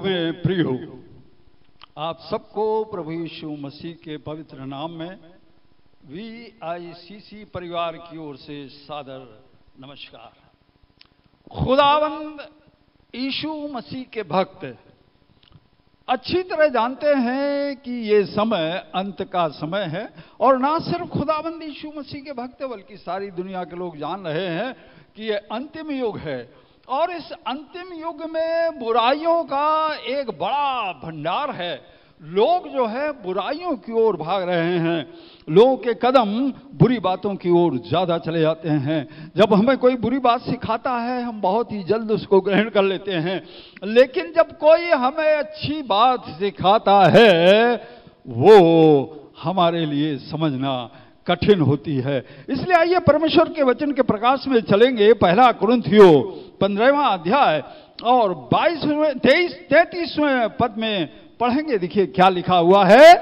में प्रिय हो, आप सबको प्रभु यीशु मसीह के पवित्र नाम में VICC परिवार की ओर से सादर नमस्कार। खुदावंद यीशु मसीह के भक्त अच्छी तरह जानते हैं कि ये समय अंत का समय है, और ना सिर्फ खुदावंद यीशु मसीह के भक्त बल्कि सारी दुनिया के लोग जान रहे हैं कि ये अंतिम युग है। और इस अंतिम युग में बुराइयों का एक बड़ा भंडार है। लोग जो है बुराइयों की ओर भाग रहे हैं, लोगों के कदम बुरी बातों की ओर ज्यादा चले जाते हैं। जब हमें कोई बुरी बात सिखाता है हम बहुत ही जल्द उसको ग्रहण कर लेते हैं, लेकिन जब कोई हमें अच्छी बात सिखाता है वो हमारे लिए समझना कठिन होती है। इसलिए आइए परमेश्वर के वचन के प्रकाश में चलेंगे। पहला कुरिन्थियों 15वां अध्याय और 33वें पद में पढ़ेंगे। देखिए क्या लिखा हुआ है।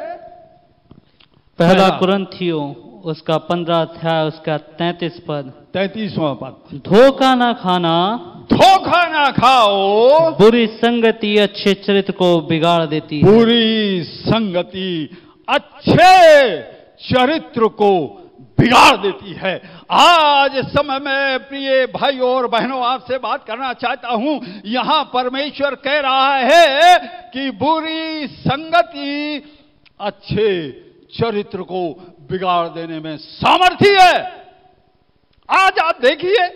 पहला कुरिन्थियों उसका 15 अध्याय उसका 33 पद। 33वां पद। धोखा ना खाना, धोखा ना खाओ, बुरी संगति अच्छे चरित्र को बिगाड़ देती है। बुरी संगति अच्छे चरित्र को बिगाड़ देती है। आज समय में प्रिय भाइयों और बहनों आपसे बात करना चाहता हूं। यहां परमेश्वर कह रहा है कि बुरी संगति अच्छे चरित्र को बिगाड़ देने में सामर्थ्य है। आज आप देखिए,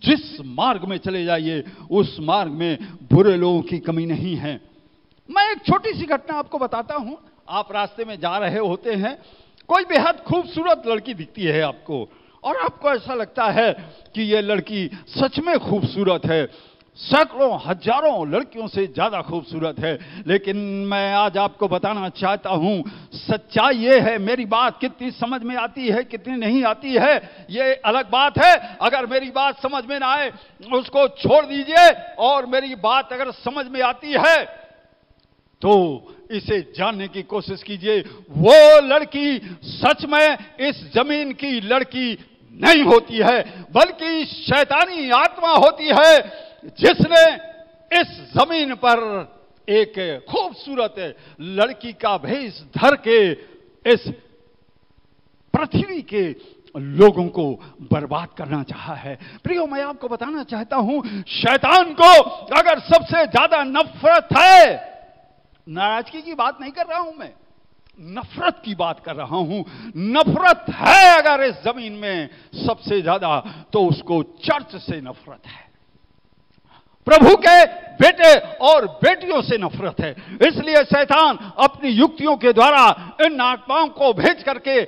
जिस मार्ग में चले जाइए उस मार्ग में बुरे लोगों की कमी नहीं है। मैं एक छोटी सी घटना आपको बताता हूं। आप रास्ते में जा रहे होते हैं, कोई बेहद खूबसूरत लड़की दिखती है आपको, और आपको ऐसा लगता है कि ये लड़की सच में खूबसूरत है, सैकड़ों हजारों लड़कियों से ज्यादा खूबसूरत है। लेकिन मैं आज आपको बताना चाहता हूं, सच्चाई ये है, मेरी बात कितनी समझ में आती है कितनी नहीं आती है ये अलग बात है। अगर मेरी बात समझ में ना आए उसको छोड़ दीजिए, और मेरी बात अगर समझ में आती है तो इसे जानने की कोशिश कीजिए। वो लड़की सच में इस जमीन की लड़की नहीं होती है, बल्कि शैतानी आत्मा होती है जिसने इस जमीन पर एक खूबसूरत लड़की का भेष धर के इस पृथ्वी के लोगों को बर्बाद करना चाहा है। प्रियो, मैं आपको बताना चाहता हूं, शैतान को अगर सबसे ज्यादा नफरत है, नाराजगी की बात नहीं कर रहा हूं मैं, नफरत की बात कर रहा हूं। नफरत है अगर इस जमीन में सबसे ज्यादा, तो उसको चर्च से नफरत है, प्रभु के बेटे और बेटियों से नफरत है। इसलिए शैतान अपनी युक्तियों के द्वारा इन आत्माओं को भेज करके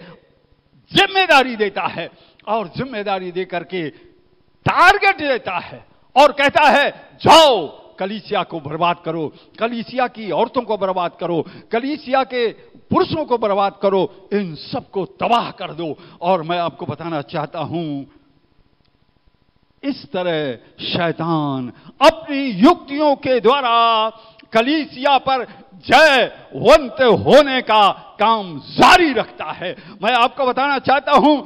जिम्मेदारी देता है, और जिम्मेदारी दे करके टारगेट देता है और कहता है जाओ कलीसिया को बर्बाद करो, कलीसिया की औरतों को बर्बाद करो, कलीसिया के पुरुषों को बर्बाद करो, इन सबको तबाह कर दो। और मैं आपको बताना चाहता हूं, इस तरह शैतान अपनी युक्तियों के द्वारा कलीसिया पर जयवंत होने का काम जारी रखता है। मैं आपको बताना चाहता हूं,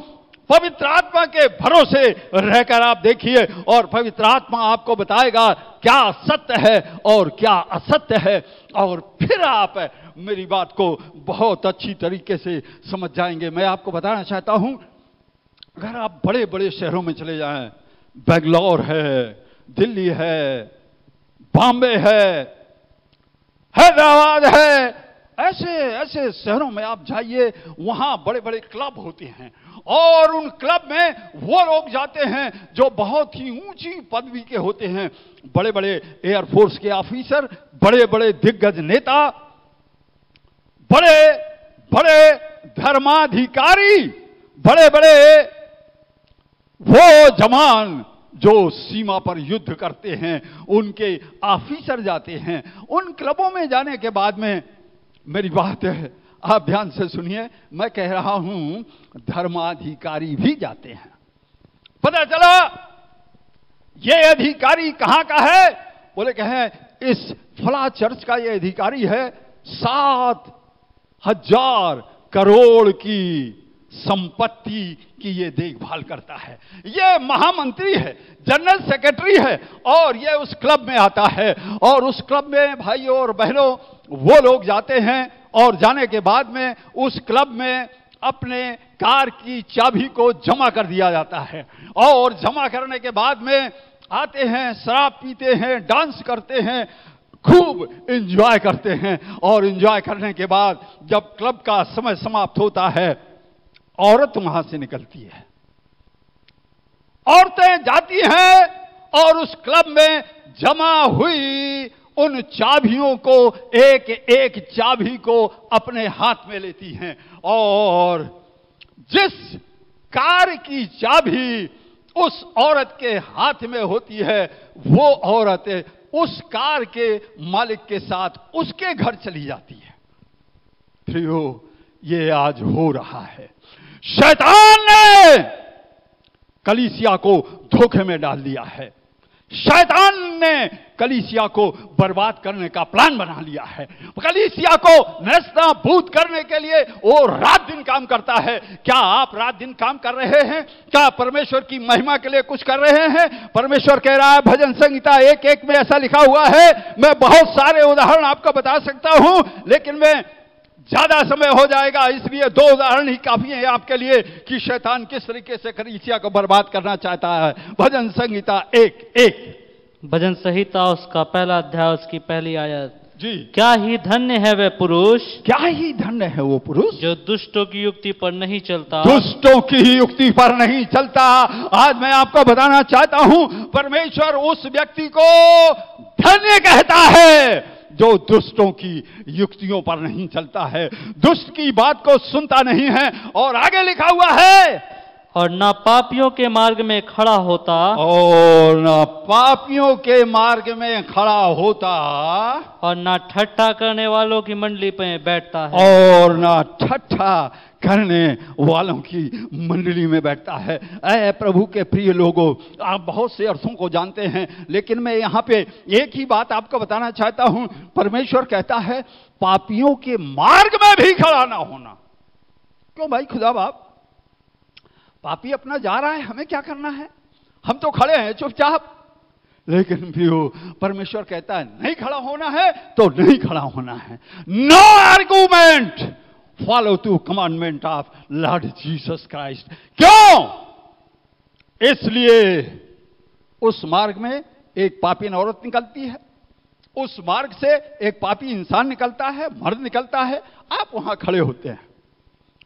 पवित्र आत्मा के भरोसे रहकर आप देखिए, और पवित्र आत्मा आपको बताएगा क्या सत्य है और क्या असत्य है, और फिर आप मेरी बात को बहुत अच्छी तरीके से समझ जाएंगे। मैं आपको बताना चाहता हूं, अगर आप बड़े बड़े शहरों में चले जाएं, बेंगलोर है, दिल्ली है, बॉम्बे है, हैदराबाद है, ऐसे ऐसे शहरों में आप जाइए, वहां बड़े बड़े क्लब होते हैं, और उन क्लब में वो लोग जाते हैं जो बहुत ही ऊंची पदवी के होते हैं, बड़े बड़े एयरफोर्स के ऑफिसर, बड़े बड़े दिग्गज नेता, बड़े बड़े धर्माधिकारी, बड़े बड़े वो जवान जो सीमा पर युद्ध करते हैं, उनके ऑफिसर जाते हैं। उन क्लबों में जाने के बाद में, मेरी बात है आप ध्यान से सुनिए, मैं कह रहा हूं धर्माधिकारी भी जाते हैं। पता चला ये अधिकारी कहां का है, बोले कहें इस फला चर्च का ये अधिकारी है, 7,000 करोड़ की संपत्ति की ये देखभाल करता है। ये महामंत्री है, जनरल सेक्रेटरी है, और ये उस क्लब में आता है, और उस क्लब में भाइयों और बहनों वो लोग जाते हैं, और जाने के बाद में उस क्लब में अपने कार की चाबी को जमा कर दिया जाता है, और जमा करने के बाद में आते हैं, शराब पीते हैं, डांस करते हैं, खूब एंजॉय करते हैं, और एंजॉय करने के बाद जब क्लब का समय समाप्त होता है, औरत वहां से निकलती है। औरतें जाती हैं और उस क्लब में जमा हुई उन चाबियों को, एक एक चाबी को अपने हाथ में लेती हैं, और जिस कार की चाबी उस औरत के हाथ में होती है, वो औरत उस कार के मालिक के साथ उसके घर चली जाती है। प्रियो, ये आज हो रहा है। शैतान ने कलीसिया को धोखे में डाल दिया है। शैतान ने कलीसिया को बर्बाद करने का प्लान बना लिया है। कलीसिया को नष्टाभूत करने के लिए वो रात दिन काम करता है। क्या आप रात दिन काम कर रहे हैं? क्या परमेश्वर की महिमा के लिए कुछ कर रहे हैं? परमेश्वर कह रहा है, भजन संहिता 1:1 में ऐसा लिखा हुआ है। मैं बहुत सारे उदाहरण आपको बता सकता हूं, लेकिन मैं ज्यादा समय हो जाएगा, इसलिए 2 उदाहरण ही काफी है आपके लिए कि शैतान किस तरीके से कलीसिया को बर्बाद करना चाहता है। भजन संहिता 1:1। भजन संहिता उसका पहला अध्याय उसकी पहली आयत। जी। क्या ही धन्य है वह पुरुष, क्या ही धन्य है वो पुरुष जो दुष्टों की युक्ति पर नहीं चलता, दुष्टों की ही युक्ति पर नहीं चलता। आज मैं आपको बताना चाहता हूं, परमेश्वर उस व्यक्ति को धन्य कहता है जो दुष्टों की युक्तियों पर नहीं चलता है, दुष्ट की बात को सुनता नहीं है। और आगे लिखा हुआ है, और ना पापियों के मार्ग में खड़ा होता, और ना पापियों के मार्ग में खड़ा होता, और ना ठट्ठा करने वालों की मंडली पे बैठता है, और ना ठट्ठा करने वालों की मंडली में बैठता है। ऐ प्रभु के प्रिय लोगों, आप बहुत से अर्थों को जानते हैं, लेकिन मैं यहां पे एक ही बात आपको बताना चाहता हूं। परमेश्वर कहता है पापियों के मार्ग में भी खड़ा ना होना। क्यों भाई खुदा बाप, पापी अपना जा रहा है, हमें क्या करना है? हम तो खड़े हैं चुपचाप। लेकिन प्रियो, परमेश्वर कहता है नहीं खड़ा होना है तो नहीं खड़ा होना है। No argument, follow to commandment of Lord Jesus Christ. क्यों? इसलिए उस मार्ग में एक पापी औरत निकलती है, उस मार्ग से एक पापी इंसान निकलता है, मर्द निकलता है। आप वहां खड़े होते हैं।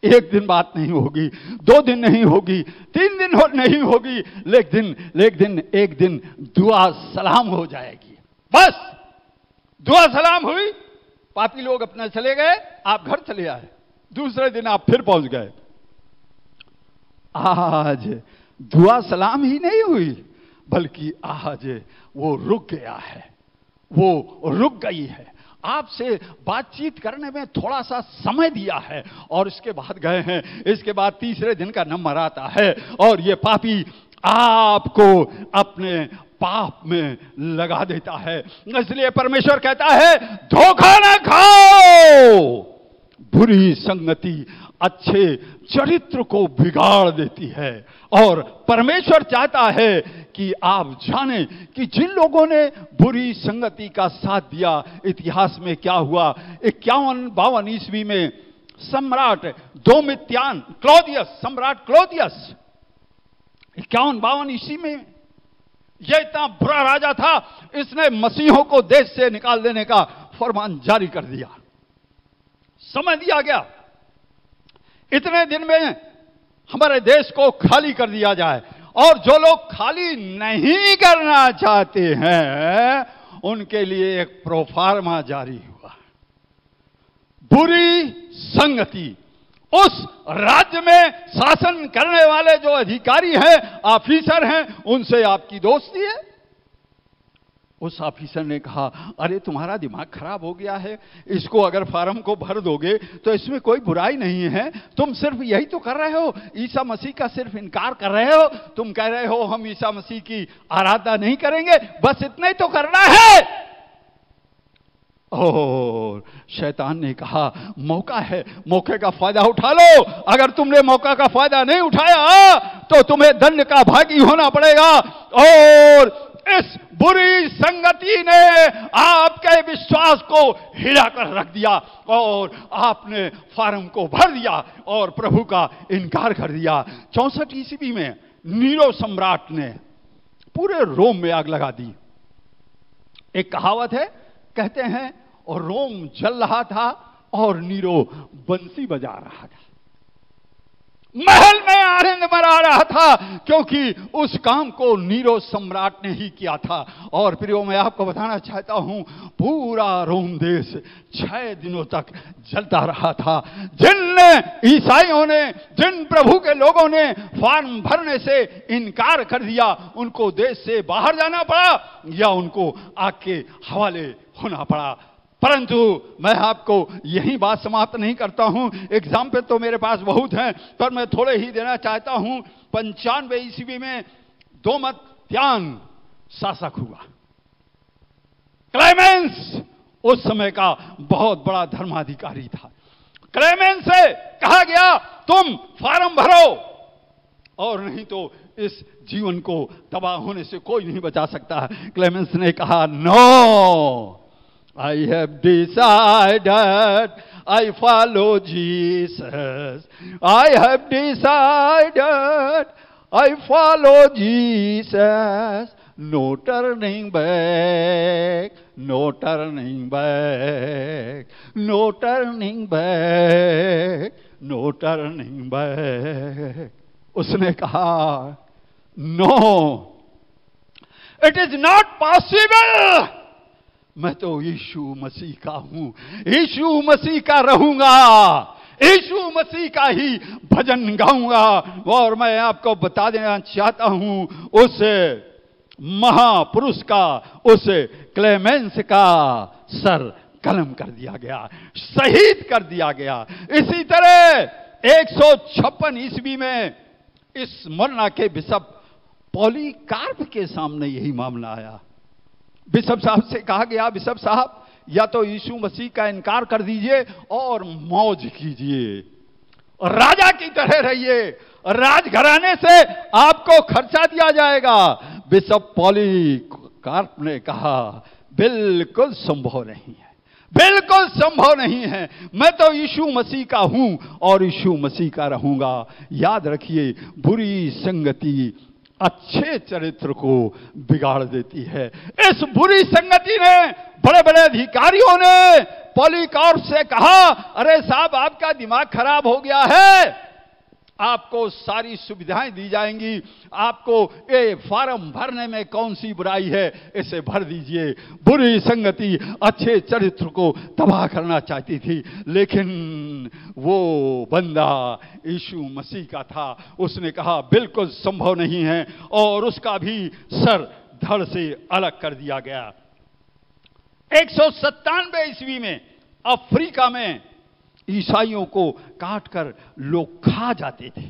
एक दिन बात नहीं होगी, 2 दिन नहीं होगी, 3 दिन नहीं होगी, लेकिन एक दिन दुआ सलाम हो जाएगी। बस दुआ सलाम हुई, पापी लोग अपने चले गए, आप घर चले आए, दूसरे दिन आप फिर पहुंच गए। आज दुआ सलाम ही नहीं हुई, बल्कि आज वो रुक गया है, वो रुक गई है, आपसे बातचीत करने में थोड़ा सा समय दिया है, और इसके बाद गए हैं। इसके बाद तीसरे दिन का नंबर आता है, और ये पापी आपको अपने पाप में लगा देता है। इसलिए परमेश्वर कहता है धोखा ना खाओ, बुरी संगति अच्छे चरित्र को बिगाड़ देती है। और परमेश्वर चाहता है कि आप जानें कि जिन लोगों ने बुरी संगति का साथ दिया, इतिहास में क्या हुआ। 51-52 ईस्वी में सम्राट डोमिटियन, सम्राट क्लौदियस 51-52 ईस्वी में, यह इतना बुरा राजा था, इसने मसीहों को देश से निकाल देने का फरमान जारी कर दिया। समय दिया गया, इतने दिन में हमारे देश को खाली कर दिया जाए। और जो लोग खाली नहीं करना चाहते हैं, उनके लिए एक प्रोफार्मा जारी हुआ। बुरी संगति, उस राज्य में शासन करने वाले जो अधिकारी हैं, ऑफिसर हैं, उनसे आपकी दोस्ती है। उस ऑफिसर ने कहा, अरे तुम्हारा दिमाग खराब हो गया है, इसको अगर फार्म को भर दोगे तो इसमें कोई बुराई नहीं है, तुम सिर्फ यही तो कर रहे हो, ईसा मसीह का सिर्फ इनकार कर रहे हो, तुम कह रहे हो हम ईसा मसीह की आराधना नहीं करेंगे, बस इतना ही तो करना है। और शैतान ने कहा मौका है, मौके का फायदा उठा लो। अगर तुमने मौका का फायदा नहीं उठाया तो तुम्हें दंड का भागी होना पड़ेगा। और इस बुरी संगति ने आपके विश्वास को हिलाकर रख दिया और आपने फार्म को भर दिया और प्रभु का इनकार कर दिया। 64 ईस्वी में नीरो सम्राट ने पूरे रोम में आग लगा दी। एक कहावत है, कहते हैं और रोम जल रहा था और नीरो बंसी बजा रहा था, महल में आनंद मना रहा था, क्योंकि उस काम को नीरो सम्राट ने ही किया था। और प्रियो, मैं आपको बताना चाहता हूं, पूरा रोम देश 6 दिनों तक जलता रहा था। जिन ईसाइयों ने, जिन प्रभु के लोगों ने फॉर्म भरने से इनकार कर दिया, उनको देश से बाहर जाना पड़ा या उनको आग के हवाले होना पड़ा। परंतु मैं आपको यही बात समाप्त नहीं करता हूं। एग्जाम्पल तो मेरे पास बहुत हैं, पर मैं थोड़े ही देना चाहता हूं। 95 ईस्वी में दोमत्यान शासक हुआ। क्लेमेंस उस समय का बहुत बड़ा धर्माधिकारी था। क्लेमेंस से कहा गया तुम फार्म भरो और नहीं तो इस जीवन को तबाह होने से कोई नहीं बचा सकता। क्लेमेंस ने कहा no, I have decided I follow Jesus. I have decided I follow Jesus. No turning back, no turning back, no turning back, no turning back. उसने कहा no, it is not possible. मैं तो यीशु मसीह का हूं, यीशु मसीह का रहूंगा, यीशु मसीह का ही भजन गाऊंगा। और मैं आपको बता देना चाहता हूं, उस महापुरुष का, उस क्लेमेंस का सर कलम कर दिया गया, शहीद कर दिया गया। इसी तरह 156 ईस्वी में इस मरना के बिशप पॉलीकार्प के सामने यही मामला आया। बिशप साहब से कहा गया, बिशप साहब या तो यीशु मसीह का इनकार कर दीजिए और मौज कीजिए, राजा की तरह रहिए, राजघराने से आपको खर्चा दिया जाएगा। बिशप पॉलीकार्प ने कहा बिल्कुल संभव नहीं है, बिल्कुल संभव नहीं है। मैं तो यीशु मसीह का हूं और यीशु मसीह का रहूंगा। याद रखिए, बुरी संगति अच्छे चरित्र को बिगाड़ देती है। इस बुरी संगति ने, बड़े बड़े अधिकारियों ने पॉलीकार्प से कहा, अरे साहब आपका दिमाग खराब हो गया है, आपको सारी सुविधाएं दी जाएंगी, आपको ये फॉर्म भरने में कौन सी बुराई है, इसे भर दीजिए। बुरी संगति अच्छे चरित्र को तबाह करना चाहती थी, लेकिन वो बंदा यीशु मसीह का था। उसने कहा बिल्कुल संभव नहीं है और उसका भी सर धड़ से अलग कर दिया गया। 197 ईस्वी में अफ्रीका में ईसाइयों को काटकर लोग खा जाते थे।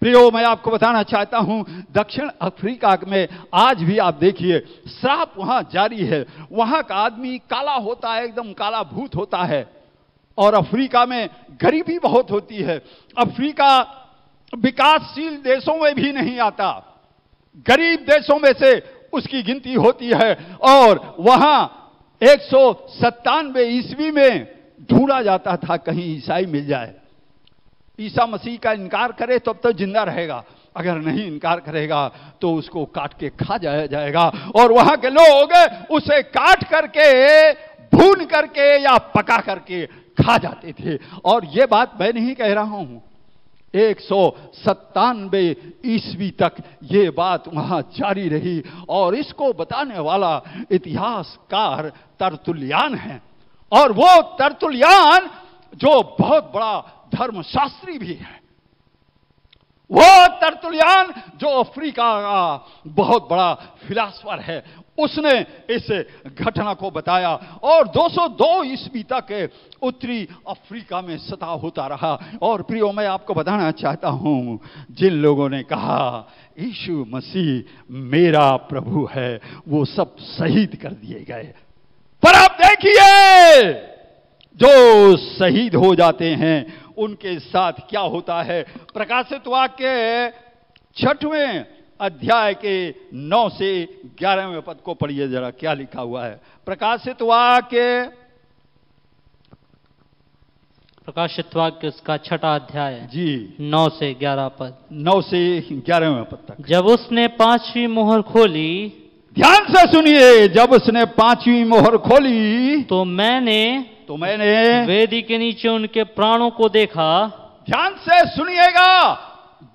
प्रियो, मैं आपको बताना चाहता हूं, दक्षिण अफ्रीका में आज भी आप देखिए श्राप वहां जारी है। वहां का आदमी काला होता है, एकदम काला भूत होता है। और अफ्रीका में गरीबी बहुत होती है। अफ्रीका विकासशील देशों में भी नहीं आता, गरीब देशों में से उसकी गिनती होती है। और वहां 197 ईस्वी में ढूंढा जाता था कहीं ईसाई मिल जाए, ईसा मसीह का इनकार करे तब तो जिंदा रहेगा, अगर नहीं इनकार करेगा तो उसको काट के खा जाएगा। और वहां के लोग उसे काट करके, भून करके या पका करके खा जाते थे। और ये बात मैं नहीं कह रहा हूं, 197 ईस्वी तक ये बात वहां जारी रही। और इसको बताने वाला इतिहासकार तरतुलियान है। और वो तरतुलियान जो बहुत बड़ा धर्मशास्त्री भी है, वो तरतुलियान जो अफ्रीका का बहुत बड़ा फिलासफर है, उसने इस घटना को बताया। और 202 ईस्वी तक उत्तरी अफ्रीका में सता होता रहा। और प्रियो, मैं आपको बताना चाहता हूं, जिन लोगों ने कहा यीशु मसीह मेरा प्रभु है, वो सब शहीद कर दिए गए। पर अब देखिए जो शहीद हो जाते हैं उनके साथ क्या होता है। प्रकाशित वाक्य 6वें अध्याय के 9 से 11वें पद को पढ़िए जरा, क्या लिखा हुआ है। प्रकाशित वाक्य उसका 6वां अध्याय जी 9 से 11 पद। 9 से 11वें पद तक। जब उसने 5वीं मोहर खोली, ध्यान से सुनिए, जब उसने 5वीं मोहर खोली तो मैंने वेदी के नीचे उनके प्राणों को देखा। ध्यान से सुनिएगा,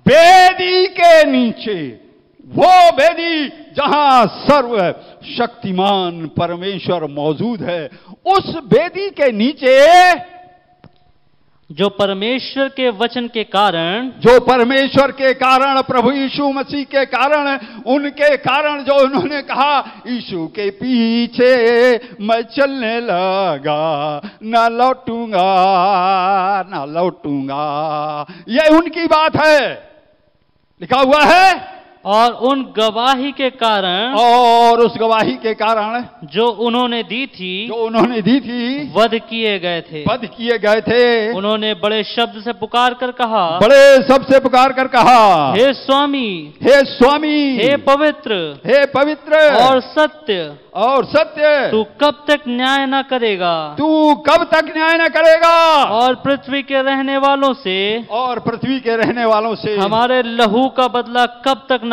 वेदी के नीचे, वो वेदी जहां सर्व शक्तिमान परमेश्वर मौजूद है, उस वेदी के नीचे जो परमेश्वर के वचन के कारण, प्रभु यीशु मसीह के कारण, उनके कारण जो उन्होंने कहा, यीशु के पीछे मैं चलने लगा, ना लौटूंगा, ये उनकी बात है, लिखा हुआ है। और उन गवाही के कारण, और उस गवाही के कारण जो उन्होंने दी थी, वध किए गए थे। उन्होंने बड़े शब्द से पुकार कर कहा, हे स्वामी, हे पवित्र और सत्य, तू कब तक न्याय न करेगा, और पृथ्वी के रहने वालों से हमारे लहू का बदला कब तक न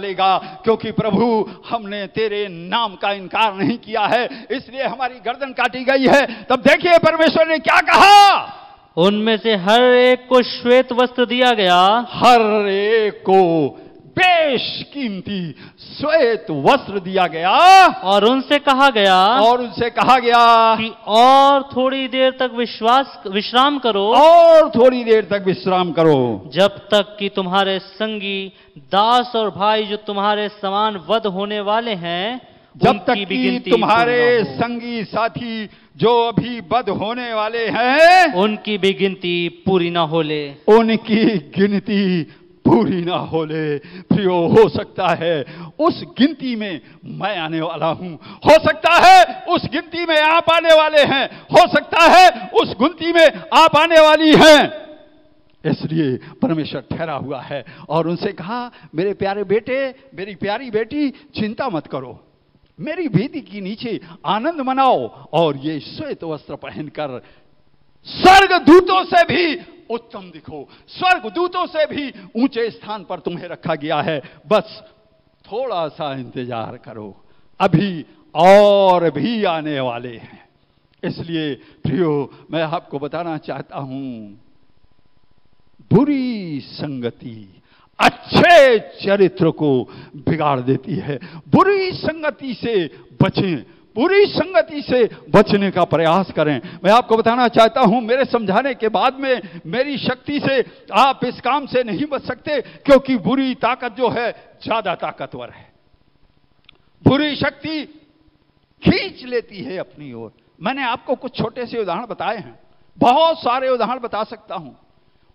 लेगा। क्योंकि प्रभु, हमने तेरे नाम का इनकार नहीं किया है, इसलिए हमारी गर्दन काटी गई है। तब देखिए परमेश्वर ने क्या कहा, उनमें से हर एक को श्वेत वस्त्र दिया गया, हर एक को बेशकीमती श्वेत वस्त्र दिया गया, और उनसे कहा गया कि और थोड़ी देर तक विश्राम करो, जब तक कि तुम्हारे संगी दास और भाई जो तुम्हारे समान वध होने वाले हैं, जब तक कि तुम्हारे संगी साथी जो अभी वध होने वाले हैं, उनकी भी गिनती पूरी ना होले। प्रियो, हो सकता है उस गिनती में मैं आने वाला हूं, हो सकता है उस गिनती में आप आने वाले हैं, हो सकता है उस गिनती में आप आने वाली हैं। इसलिए परमेश्वर ठहरा हुआ है और उनसे कहा, मेरे प्यारे बेटे, मेरी प्यारी बेटी, चिंता मत करो, मेरी वेदी के नीचे आनंद मनाओ, और ये श्वेत वस्त्र पहनकर स्वर्ग दूतों से भी उत्तम दिखो, स्वर्ग दूतों से भी ऊंचे स्थान पर तुम्हें रखा गया है। बस थोड़ा सा इंतजार करो, अभी और भी आने वाले हैं। इसलिए प्रियो, मैं आपको बताना चाहता हूं, बुरी संगति अच्छे चरित्र को बिगाड़ देती है। बुरी संगति से बचें, बुरी संगति से बचने का प्रयास करें। मैं आपको बताना चाहता हूं, मेरे समझाने के बाद में मेरी शक्ति से आप इस काम से नहीं बच सकते, क्योंकि बुरी ताकत जो है ज्यादा ताकतवर है। बुरी शक्ति खींच लेती है अपनी ओर। मैंने आपको कुछ छोटे से उदाहरण बताए हैं, बहुत सारे उदाहरण बता सकता हूं।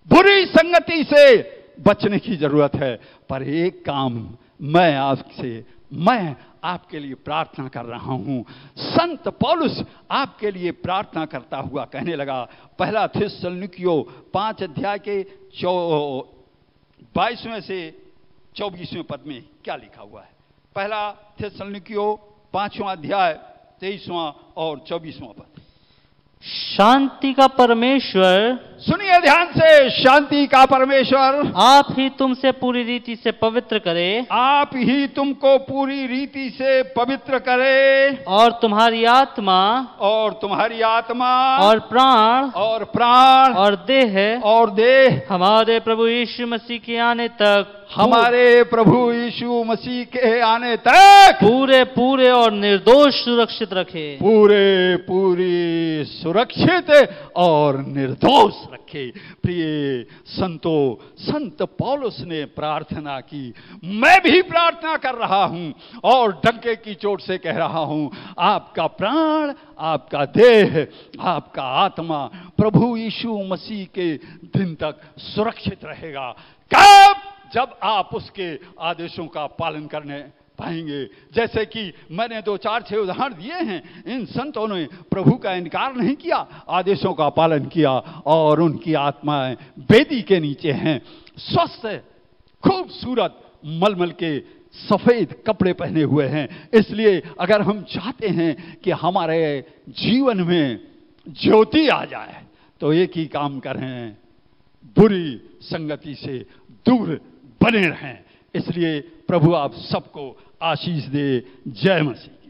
बुरी संगति से बचने की जरूरत है, पर एक काम मैं आपके लिए प्रार्थना कर रहा हूं। संत पौलुस आपके लिए प्रार्थना करता हुआ कहने लगा, पहला थिस्सलुनीकियों 5 अध्याय के 22वें से 24वें पद में क्या लिखा हुआ है। पहला थिस्सलुनीकियों 5वां अध्याय 23वां और 24वां पद। शांति का परमेश्वर, सुनिए ध्यान से, शांति का परमेश्वर आप ही तुमसे पूरी रीति से पवित्र करे, आप ही तुमको पूरी रीति से पवित्र करे, और तुम्हारी आत्मा और प्राण और देह हमारे प्रभु यीशु मसीह के आने तक पूरे और निर्दोष सुरक्षित रखे। पूरी सुरक्षित और निर्दोष रखे। प्रिय संत पौलुस ने प्रार्थना की, मैं भी प्रार्थना कर रहा हूं और डंके की चोट से कह रहा हूं, आपका प्राण, आपका देह, आपका आत्मा प्रभु यीशु मसीह के दिन तक सुरक्षित रहेगा। कब? जब आप उसके आदेशों का पालन पाएंगे। जैसे कि मैंने 2-4-6 उदाहरण दिए हैं, इन संतों ने प्रभु का इनकार नहीं किया, आदेशों का पालन किया और उनकी आत्माएं वेदी के नीचे हैं, स्वस्थ खूबसूरत मलमल के सफेद कपड़े पहने हुए हैं। इसलिए अगर हम चाहते हैं कि हमारे जीवन में ज्योति आ जाए तो एक ही काम करें, बुरी संगति से दूर बने रहें। इसलिए प्रभु आप सबको आशीष दे। जय मसीह।